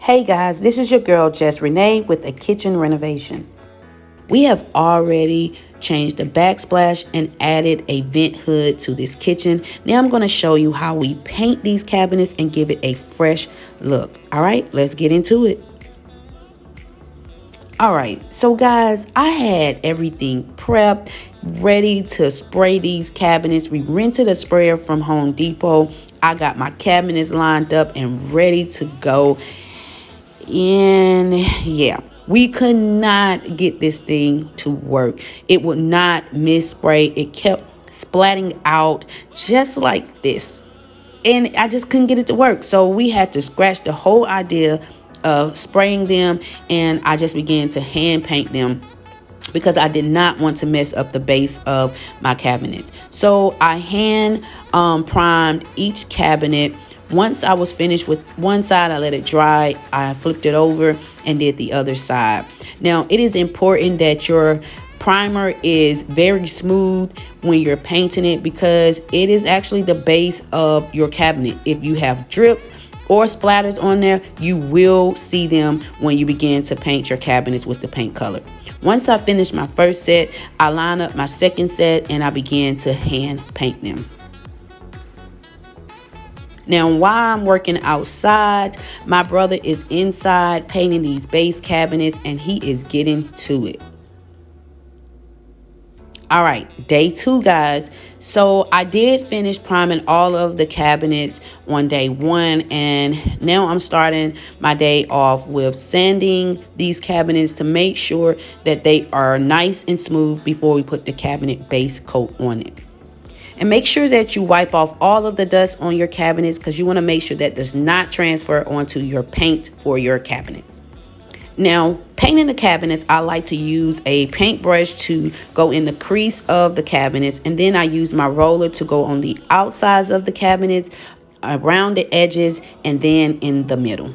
Hey guys, this is your girl Jess Renae with a kitchen renovation. We have already changed the backsplash and added a vent hood to this kitchen. Now I'm going to show you how we paint these cabinets and give it a fresh look. All right, let's get into it. All right, so guys, I had everything prepped, ready to spray these cabinets. We rented a sprayer from Home Depot. I got my cabinets lined up and ready to go. And yeah, we could not get this thing to work. It would not miss spray. It kept splatting out just like this, and I just couldn't get it to work. So we had to scratch the whole idea of spraying them, and I just began to hand paint them because I did not want to mess up the base of my cabinets. So I hand primed each cabinet. Once I was finished with one side, I let it dry. I flipped it over and did the other side. Now, it is important that your primer is very smooth when you're painting it because it is actually the base of your cabinet. If you have drips or splatters on there, you will see them when you begin to paint your cabinets with the paint color. Once I finished my first set, I line up my second set and I began to hand paint them. Now, while I'm working outside, my brother is inside painting these base cabinets and he is getting to it. All right, day 2, guys. So I did finish priming all of the cabinets on day 1, and now I'm starting my day off with sanding these cabinets to make sure that they are nice and smooth before we put the cabinet base coat on it. And make sure that you wipe off all of the dust on your cabinets because you want to make sure that does not transfer onto your paint for your cabinet. Now, painting the cabinets, I like to use a paintbrush to go in the crease of the cabinets, and then I use my roller to go on the outsides of the cabinets, around the edges, and then in the middle.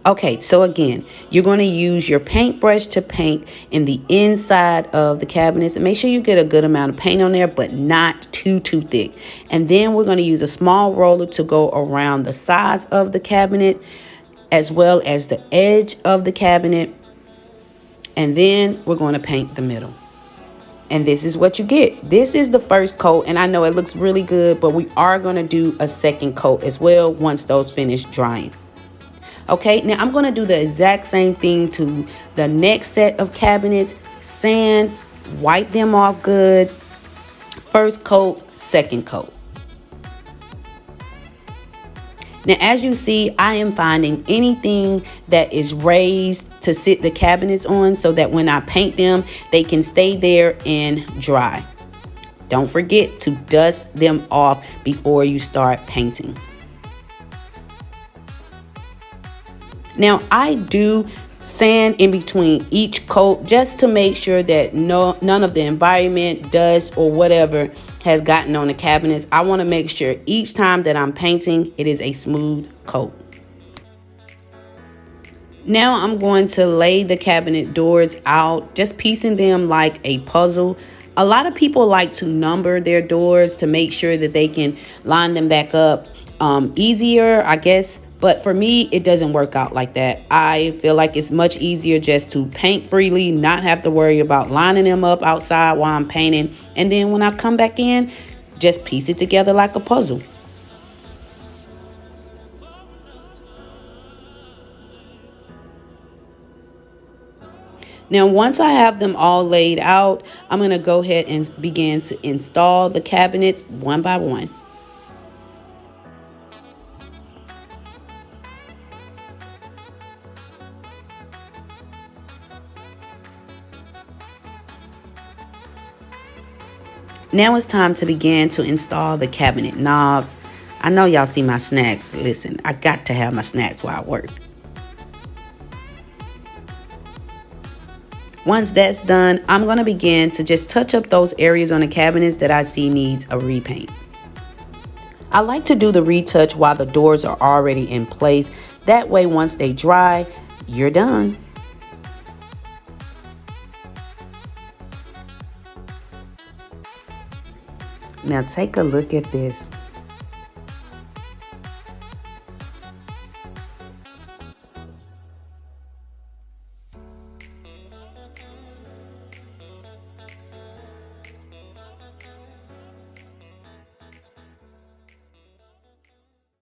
Okay, so again, you're going to use your paintbrush to paint in the inside of the cabinets, and make sure you get a good amount of paint on there, but not too thick. And then we're going to use a small roller to go around the sides of the cabinet as well as the edge of the cabinet, and then we're going to paint the middle. And this is what you get. This is the first coat, and I know it looks really good, but we are going to do a second coat as well once those finish drying. Okay, now I'm going to do the exact same thing to the next set of cabinets. Sand, wipe them off good. First coat, second coat. Now, as you see, I am finding anything that is raised to sit the cabinets on so that when I paint them, they can stay there and dry. Don't forget to dust them off before you start painting. Now, I do sand in between each coat just to make sure that none of the environment, dust, or whatever has gotten on the cabinets. I want to make sure each time that I'm painting, it is a smooth coat. Now I'm going to lay the cabinet doors out, just piecing them like a puzzle. A lot of people like to number their doors to make sure that they can line them back up easier, I guess. But for me, it doesn't work out like that. I feel like it's much easier just to paint freely, not have to worry about lining them up outside while I'm painting. And then when I come back in, just piece it together like a puzzle. Now, once I have them all laid out, I'm going to go ahead and begin to install the cabinets one by one. Now it's time to begin to install the cabinet knobs. I know y'all see my snacks. Listen, I got to have my snacks while I work. Once that's done, I'm going to begin to just touch up those areas on the cabinets that I see needs a repaint. I like to do the retouch while the doors are already in place. That way, once they dry, you're done. Now take a look at this.